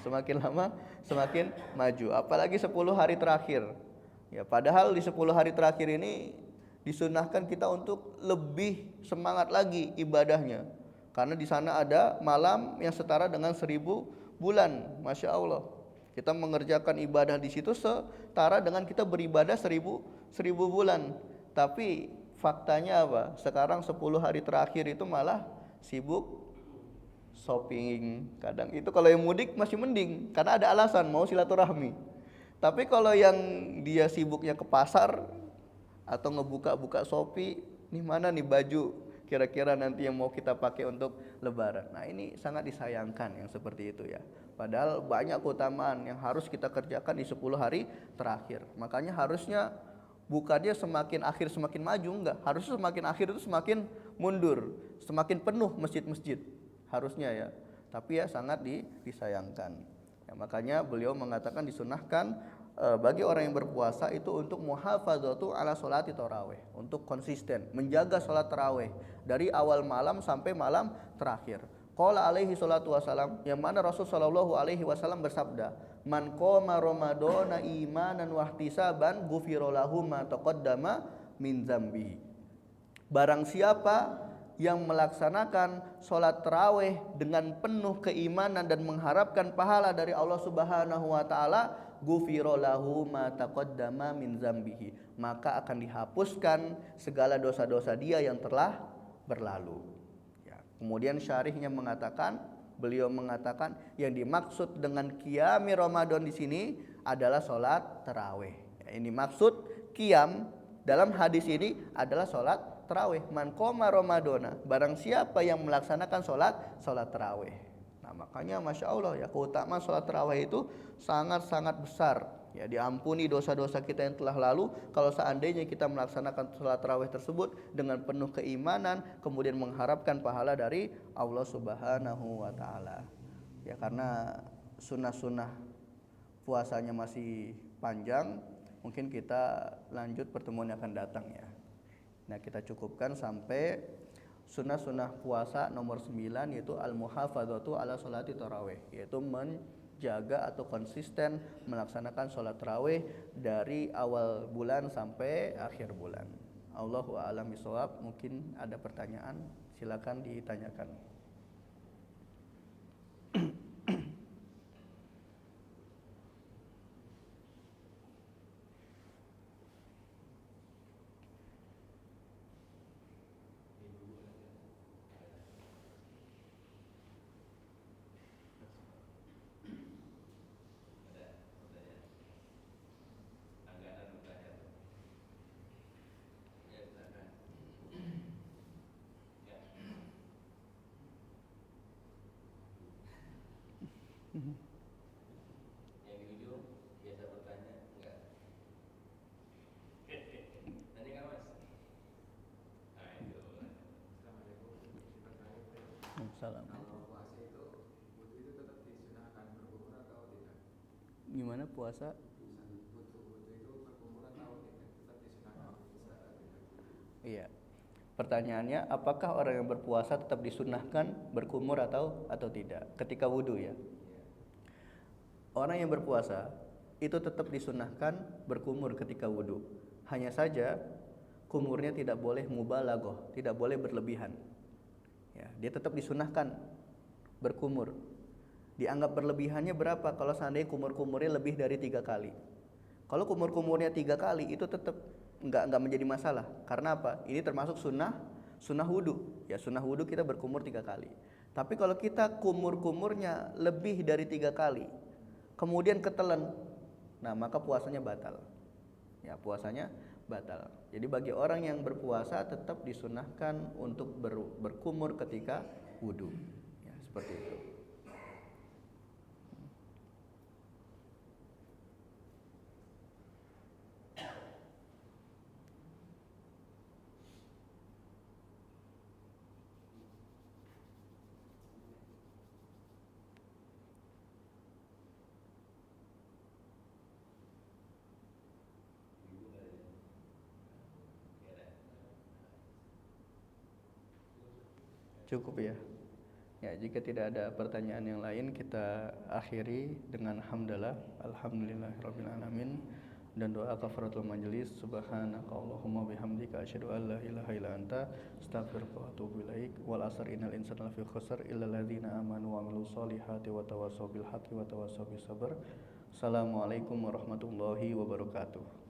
Semakin lama semakin maju. Apalagi 10 hari terakhir. Ya, padahal di 10 hari terakhir ini disunahkan kita untuk lebih semangat lagi ibadahnya. Karena di sana ada malam yang setara dengan 1000 bulan, masya Allah. Kita mengerjakan ibadah di situ setara dengan kita beribadah 1000 bulan. Tapi faktanya apa? Sekarang 10 hari terakhir itu malah sibuk shopping. Kadang itu kalau yang mudik masih mending, karena ada alasan mau silaturahmi. Tapi kalau yang dia sibuknya ke pasar atau ngebuka-buka Shopee, nih mana nih baju kira-kira nanti yang mau kita pakai untuk lebaran. Nah, ini sangat disayangkan yang seperti itu ya. Padahal banyak keutamaan yang harus kita kerjakan di 10 hari terakhir. Makanya harusnya bukannya semakin akhir semakin maju, enggak. Harusnya semakin akhir itu semakin mundur, semakin penuh masjid-masjid. Harusnya ya. Tapi ya sangat disayangkan. Ya, makanya beliau mengatakan disunahkan bagi orang yang berpuasa itu untuk muhafadzatu ala sholati tarawih, untuk konsisten menjaga sholat tarawih dari awal malam sampai malam terakhir. Qala alaihi salatu wasalam, yang mana Rasul sallallahu alaihi wasallam bersabda, man qoma ramadhana imanan wa ihtisaban ghufira lahu ma taqaddama min dzambi. Barang siapa yang melaksanakan sholat tarawih dengan penuh keimanan dan mengharapkan pahala dari Allah Subhanahu wa taala, ghufira lahu ma taqaddama min dzambihi, maka akan dihapuskan segala dosa-dosa dia yang telah berlalu. Ya. Kemudian syarihnya mengatakan, beliau mengatakan yang dimaksud dengan qiyami Ramadan di sini adalah sholat tarawih. Ini maksud qiyam dalam hadis ini adalah sholat tarawih. Man qoma Ramadana, barang siapa yang melaksanakan sholat tarawih. Nah makanya masya Allah ya, keutamaan sholat tarawih itu sangat-sangat besar. Ya, diampuni dosa-dosa kita yang telah lalu kalau seandainya kita melaksanakan sholat tarawih tersebut dengan penuh keimanan, kemudian mengharapkan pahala dari Allah Subhanahu wa taala. Ya, karena sunnah-sunnah puasanya masih panjang, mungkin kita lanjut pertemuan yang akan datang ya. Nah, kita cukupkan sampai sunnah-sunnah puasa nomor 9, yaitu al-muhafadzatu ala sholati tarawih, yaitu jaga atau konsisten melaksanakan sholat tarawih dari awal bulan sampai akhir bulan. Allahu a'lam bishawab. Mungkin ada pertanyaan, silakan ditanyakan. Yang di ujung biasa bertanya enggak? Tanya kan mas? Nah itu. Salam. Kalau puasa itu wudu itu tetap disunahkan berkumur atau tidak? Gimana puasa? Wudu itu berkumur atau tidak? Tetap disunahkan puasa atau tidak? Iya. Pertanyaannya, apakah orang yang berpuasa tetap disunahkan berkumur atau tidak ketika wudu ya? Orang yang berpuasa itu tetap disunahkan berkumur ketika wudu. Hanya saja kumurnya tidak boleh mubalaghah, tidak boleh berlebihan. Ya, dia tetap disunahkan berkumur. Dianggap berlebihannya berapa? Kalau seandainya kumur-kumurnya lebih dari 3 kali. Kalau kumur-kumurnya 3 kali itu tetap enggak menjadi masalah. Karena apa? Ini termasuk sunnah wudu. Ya, sunnah wudu kita berkumur 3 kali. Tapi kalau kita kumur-kumurnya lebih dari 3 kali, kemudian ketelan, nah maka puasanya batal. Ya, puasanya batal. Jadi bagi orang yang berpuasa tetap disunahkan untuk berkumur ketika wudu. Ya, seperti itu. Cukup ya. Ya, jika tidak ada pertanyaan yang lain, kita akhiri dengan alhamdulillahirabbil alamin dan doa kafaratul majelis. Subhanaka Allahumma bihamdika asyhadu an la ilaha illa anta astaghfiruka wa atubu ilaik. Wal asr innal insana lafi khusr illa alladzina amanu wa amilus solihati wa tawassaw bil haqqi wa tawassaw bis sabr. Assalamualaikum warahmatullahi wabarakatuh.